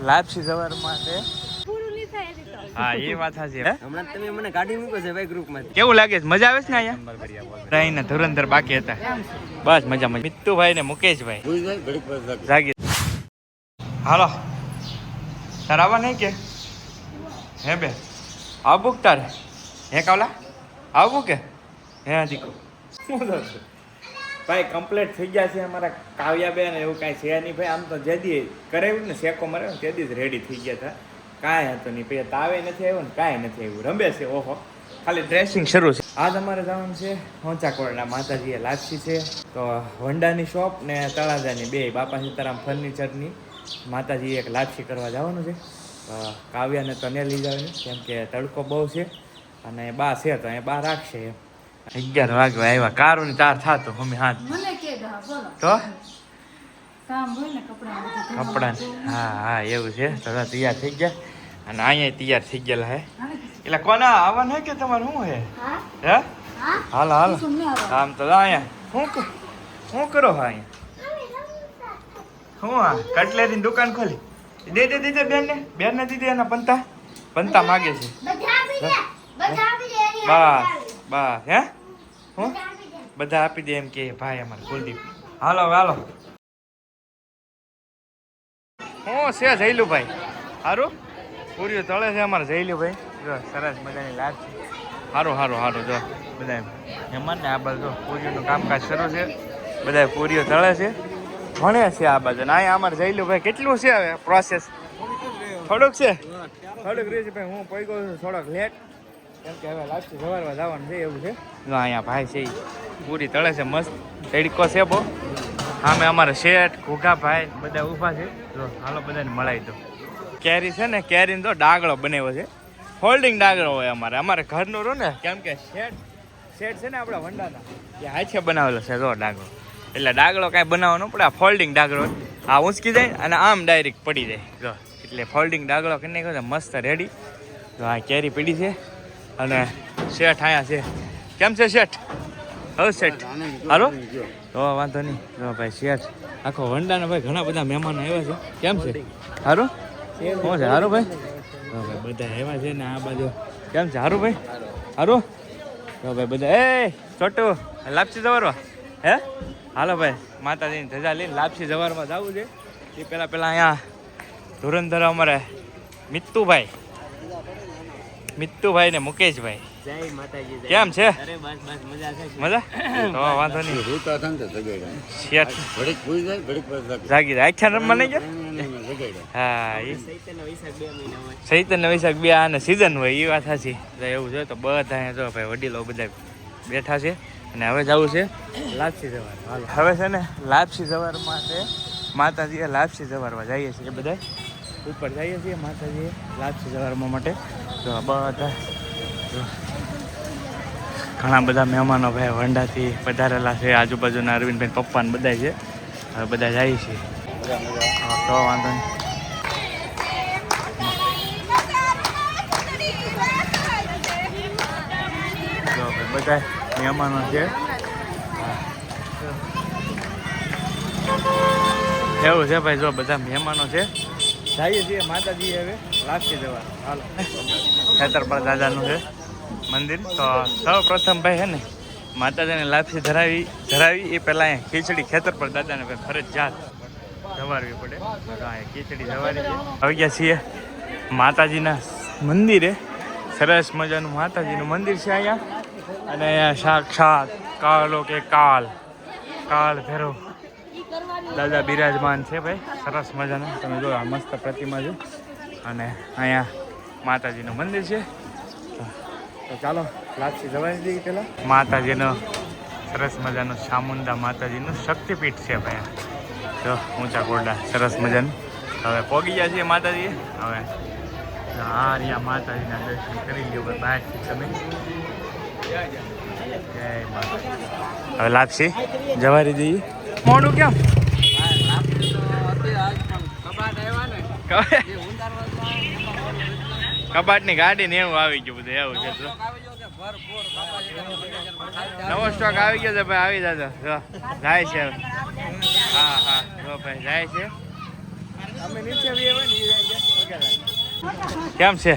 લાપસી સવાર માટે હા એ વાત સાચી. હમણાં તમે મને કાઢી મૂકો છે ભાઈ ગ્રુપમાંથી. કેવું લાગે છે? મજા આવે છે ને અહીંયા? રહીને ધુરંધર બાકી હતા. બસ મજા મજા. મિત્તુભાઈ ને મુકેશભાઈ જાગીર. હાલો તાર આવવા નહીં કે હે બે આવું તારે હે કાવલા આવું કે હે દીકો ભાઈ કમ્પ્લીટ થઈ ગયા છે અમારા કાવ્યાબેન. એવું કાંઈ છે નહીં ભાઈ. આમ તો જેદી કરાવ્યું ને શેકો મારે ને તેદી જ રેડી થઈ ગયા હતા. કાંઈ હતું નહીં પછી તાવે નથી આવ્યો ને કાંઈ નથી આવ્યું. રમે છે ઓહો ખાલી ડ્રેસિંગ શરૂ છે. આજ અમારે જવાનું છે હોંચાકોરડા માતાજીએ લાપસી છે તો વંડાની શોપ ને તળાજાની બે બાપા સીતારામ ફર્નિચરની માતાજી એક લાપસી કરવા જવાનું છે. કાવ્યાને તો ને લઈ જવાની કેમ કે તડકો બહુ છે અને બા છે તો અહીંયા બા રાખશે એમ. 11 વાગે આવ્યા. કારુની તાર થાતો મમ્મી હાથ તો કપડા હા હા એવું છે. તો તૈયાર થઈ ગયા અને અહીંયા તૈયાર થઈ ગયેલા હે. એટલે કોના આવવાનું હે કે તમારે શું હે હે હાલો હાલો આમ તો અહીંયા શું કરો હા અહીંયા શું હા કટલેરીની દુકાન ખોલી દે દે દે બેન ને દીધે એના પંતા માગે છે. બસ બસ હે હું બધા આપી દે એમ કે ભાઈ અમારે કુલદીપ. હાલો હાલો હું છે જઈલું ભાઈ સારું પૂરીઓ તળે છે અમારે જઈલું ભાઈ. જો સરસ મજાની લાપસી સારું સારું સારું. જો બધા મહેમાન ને આ બાજુ પૂરીઓનું કામકાજ શરૂ છે. બધા પૂરીઓ તળે છે ભણે છે આ બાજુ. ને અહીંયા અમારે જઈલું ભાઈ કેટલું છે હવે પ્રોસેસ થોડુંક છે થોડુંક રહે છે ભાઈ. હું પડી ગયો છું થોડોક લેટ કેમ કે હવે લાપસી સવારમાં જવાનું છે એવું છે. જો અહીંયા ભાઈ છે પૂરી તળે છે મસ્ત તડકો છે બહુ. સામે અમારે શેઠ ઘૂઘાભાઈ બધા ઊભા છે. જો હાલો બધાને મળાવી દો. કેરી છે ને કેરીનો તો ડાગળો બનાવ્યો છે. ફોલ્ડિંગ ડાગળો હોય અમારે ઘરનું રહો ને કેમ કે શેઠ છે ને આપણા વંડાના એ હાથે બનાવેલો છે. જો ડાગળો એટલે ડાગળો કાંઈ બનાવવાનો પડે. આ ફોલ્ડિંગ ડાગળો આ ઊંચકી જાય અને આમ ડાયરેક્ટ પડી જાય. જો એટલે ફોલ્ડિંગ ડાગળો કરી નાખ્યો છે મસ્ત રેડી. જો આ કેરી પડી છે અને શેઠ અહીંયા છે. કેમ છે શેઠ? હવે શેઠ હારો તો વાંધો નહીં. જો ભાઈ શેઠ આખો વંડાના ભાઈ ઘણા બધા મહેમાનો આવ્યા છે. કેમ છે હારું શું છે હારું ભાઈ? તો ભાઈ બધા આવ્યા છે ને આ બાજુ. કેમ છે હારું ભાઈ? હારું તો ભાઈ બધા એ છોટું લાપસી જવારવા હે હાલો ભાઈ માતાજીની ધજા લઈને લાપસી જવારમાં જવું છે. એ પહેલાં અહીંયા ધુરંધર અમારે મિત્તુભાઈ ને મુકેશભાઈ જય માતાજી. કેમ છે? અરે બસ બસ મજા છે. મજા તો વાંધો નહીં. રોતા હતા ને જગાડ્યા શેઠ ઘડીક ભૂલી જાય ઘડીક પછી જાગી આખ્યા રમવા નહીં ગયા. હા એ ચૈતન્ય વૈશાખ બે આને સિઝન હોય એ વાત સાચી. એવું છે તો બધા અહીંયા જો ભાઈ વડીલો બધા બેઠા છે અને હવે જવું છે લાપસી જવાર. હાલો હવે છે ને લાપસી જવાર માટે માતાજીએ લાપસી જવારમાં જઈએ છીએ બધા ઉપર જઈએ છીએ માતાજીએ લાપસી જવારમાં માટે. તો બધા ઘણા બધા મહેમાનો ભાઈ વંડાથી પધારેલા છે. આજુબાજુના અરવિંદભાઈ પપ્પા ને બધા છે. હવે બધા જાય છે તો વાંધો નહીં. જો ભાઈ બધા મહેમાનો છે. એવું છે ભાઈ જો બધા મહેમાનો છે. જઈએ છીએ માતાજી હવે લાપસી જવા. હાલો ખેતરપાળ દાદાનું છે મંદિર. તો સૌ પ્રથમ ભાઈ છે ને માતાજીને લાપસી ધરાવી એ પહેલાં અહીંયા ખીચડી ખેતરપાળ દાદાને ભાઈ ફરજિયાત જવારવી પડે. અહીંયા ખીચડી જવારી છે. આવી ગયા છીએ માતાજીના મંદિરે. સરસ મજાનું માતાજીનું મંદિર છે અહીંયા અને અહીંયા સાક્ષાત કાલો કે કાલ ભેરવ દાદા બિરાજમાન છે ભાઈ. સરસ મજાનું તમે જો આ મસ્ત પ્રતિમા છે અને અહીંયા માતાજીનું મંદિર છે. તો ચાલો લાપસી જવાઈ દઈએ પેલા. માતાજીનું સરસ મજાનું ચામુંડા માતાજીનું શક્તિપીઠ છે ભાઈ. જો ઊંચા કોરડા સરસ મજાનું. હવે પોગી ગયા છીએ માતાજીએ. હવે આ રહ્યા માતાજીના દર્શન કરી લ્યો ભાઈ બહારથી તમે. જય માતા. હવે લાપસી જવારી દઈએ. મોડું કેમ? કબાટની ગાડી ને એવું આવી ગયું બધું. એવું છે નવો સ્ટોક આવી ગયો છે ભાઈ. આવી જાજો જાય છે. હા હા જો ભાઈ જાય છે. અમે નીચે બી આવે ને ઈ જાય કેમ છે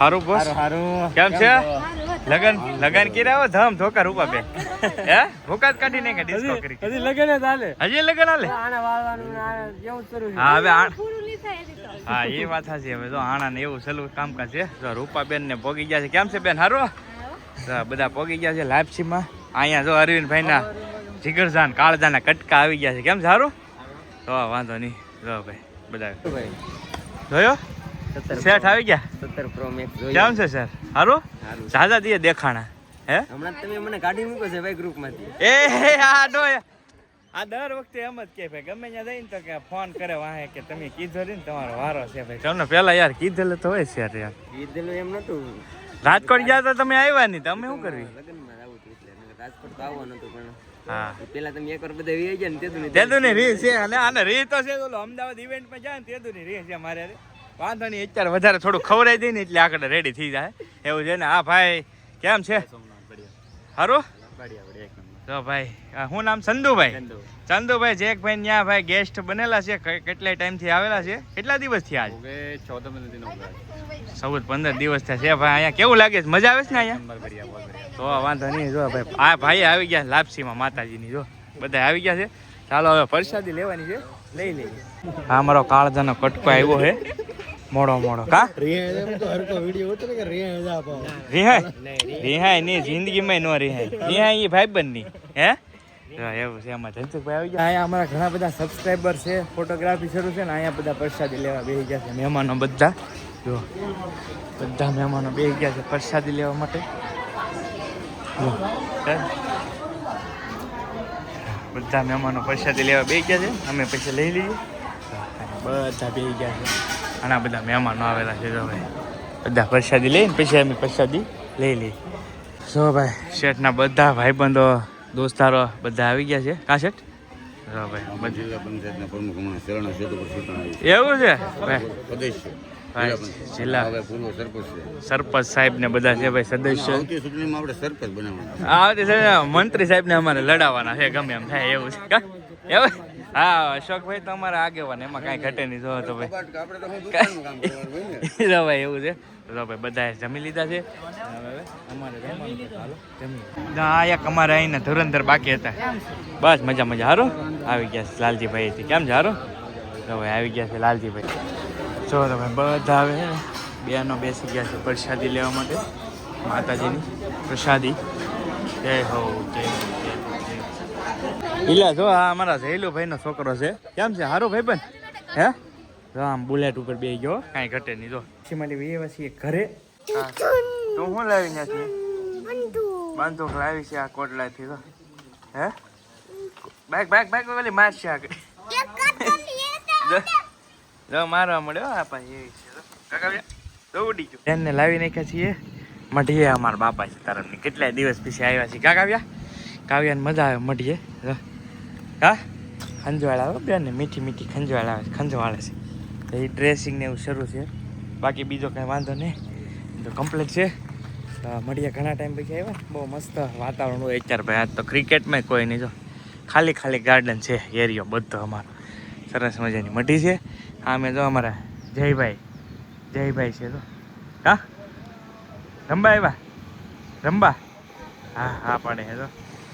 હારું બોસ હારું કેમ છે લગન કર્યા હો ધમ ધોકા રૂપા બે હે ભૂકા જ કાઢી નાખે ડિસ્કો કરી હજી લગન જ હાલે હજી લગન હાલે આને વાળવાનું ને આને જેવું જ કરવું છે. હા હવે હા એ વાત સાચી હવે જો આણા ને એવું સલું કામકાજ છે જો રૂપાબેન ને પોગી ગયા છે કેમ છે બેન હારું તો બધા પોગી ગયા છે લાપસીમાં અહીંયા જો અરવિંદભાઈ ના જીગરજાન કાળજાના કટકા આવી ગયા છે કેમ છે હારું તો વાંધો નહીં જો ભાઈ બધા ભાઈ જોયો 17 શેઠ આવી ગયા 17 પ્રો મેક્સ જોઈ કેમ છે સર હારું હારું. ઝાઝા દીએ દેખાણા હે હમણાં તમે મને કાઢી મૂકો છે ભાઈ ગ્રુપ માંથી. એ આ ડોય આ દર વખતે એમ જ કે ભાઈ ગમે ત્યાં જઈને તો કે ફોન કરે વાહે કે તમે કીધું ને તમારો વારો છે ભાઈ તમને પેલા યાર કીધેલું તો હોય છે યાર કીધેલું એમ નતું. રાજકોટ ગયા તો તમે આવ્યા નહીં તમે શું કરવી લગનમાં આવું હતું એટલે નકર રાજકોટ તો આવવાનું હતું પણ હા પેલા તમે એકવાર બધા વી ગયા ને તેતું તેદુ ની રી છે અને આને રી તો છે ઓલો અમદાવાદ ઇવેન્ટ માં જાય ને તેદુ ની રી છે મારે વાંધો નહીં અત્યારે વધારે થોડું ખવડાવી દઈ ને એટલે આગળ રેડી થઈ જાય એવું છે ને હા ભાઈ કેમ છે હારું તો ભાઈ શું નામ ચંદુભાઈ ચંદુભાઈ જેકભાઈ ત્યાં ભાઈ ગેસ્ટ બનેલા છે કેટલા ટાઈમ થી આવેલા છે કેટલા દિવસ થી આજ 14-15 દિવસ થયા છે ભાઈ અહીંયા કેવું લાગે છે મજા આવે છે ને અહીંયા તો વાંધો નહીં જો ભાઈ આ ભાઈ આવી ગયા લાપસીમાં માતાજીની જો બધા આવી ગયા છે ચાલો હવે પ્રસાદી લેવાની છે લઈ લઈએ હા મારો કાળજાનો કટકો આવ્યો છે મોડો કા રિહાય ની જિંદગીમાં નો રિહાય એ ભાઈબંધ ની હે એવું છે એમાં ધનસુખભાઈ આવી ગયા અહીંયા અમારા ઘણા બધા સબસ્ક્રાઈબર છે ફોટોગ્રાફી શરૂ છે ને અહીંયા બધા પ્રસાદી લેવા બેસી ગયા છે મહેમાનો બધા જો બધા મહેમાનો બેસી ગયા છે પ્રસાદી લેવા માટે જો બધા મહેમાનો પ્રસાદી લેવા બેસી ગયા છે અમે પછી લઈ લઈએ બધા બેસી ગયા છે ઘણા બધા મહેમાનો આવેલા છે જો ભાઈ બધા પ્રસાદી લઈને પછી અમે પ્રસાદી લઈ લઈએ જો ભાઈ શેઠના બધા ભાઈબંધો દોસ્તારો બધા આવી ગયા છે કા શેઠ જો ભાઈ જિલ્લા પંચાયતના પ્રમુખ હમણાં શરણા સેતુ પર ચૂંટણી એવું છે ભાઈ સદસ્ય ભાઈ જિલ્લા હવે પૂર્વ સરપંચ છે સરપંચ સાહેબ ને બધા છે ભાઈ સદસ્ય આવતી ચૂંટણીમાં આપણે સરપંચ બનાવવાના આ આવતી છે મંત્રી સાહેબ ને અમારે લડાવવાના છે ગમે એમ થાય એવું છે કા એવું હા અશોકભાઈ તો અમારે આગેવાન એમાં કાંઈ ઘટે નહીં જો તો ભાઈ આપણે તો દુકાનનું કામ કરવાનું હોય ને જો ભાઈ એવું છે તો ભાઈ બધાએ જમી લીધા છે હવે અમારે જમવાનું છે ચાલો જમી ના એક અમારે અહીંના ધુરંધર બાકી હતા બસ મજા હારો આવી ગયા છે લાલજીભાઈ થી કેમ છે હારો તો ભાઈ આવી ગયા છે લાલજીભાઈ જો તો ભાઈ બધા આવે છે ને બેનો બેસી ગયા છે પ્રસાદી લેવા માટે માતાજીની પ્રસાદી જય હો જય ઇલા જો આ અમારા જયલુભાઈ નો છોકરો છે કેમ છે હારો ભાઈ બન હે જો આમ બુલેટ ઉપર બે ગયો કાંઈ ઘટે નહીં જો મારી વ્યવસ્થિત ઘરે તું શું લાવી નથી બંદૂક લાવી છે આ કોટલાથી તો હે બાઈક ઓલી માર છે આગળ જો મારવા મળ્યો આ પાસે એવી છે કાકા તો ઉડી ગયો બેનને લાવી નાખ્યા છીએ મઢીએ અમારા બાપા છે તારમની કેટલાય દિવસ પછી આવ્યા છીએ કાવ્યા કાવ્યાને મજા આવે મઢીએ હા ખંજવાળ આવે બેન ને મીઠી ખંજવાળ આવે ખંજવાળે છે એ ડ્રેસિંગ ને એવું શરૂ છે બાકી બીજો કાંઈ વાંધો નહીં તો કમ્પ્લીટ છે મળીએ ઘણા ટાઈમ પછી આવ્યા બહુ મસ્ત વાતાવરણ હોય અત્યારે ભાઈ આજ તો ક્રિકેટમાં કોઈ નહીં જો ખાલી ગાર્ડન છે એરિયો બધો અમારો સરસ મજાની મઢી છે આમે જો અમારા જયભાઈ છે તો હા રંબા આવ્યા રંબા હા પડે છે તો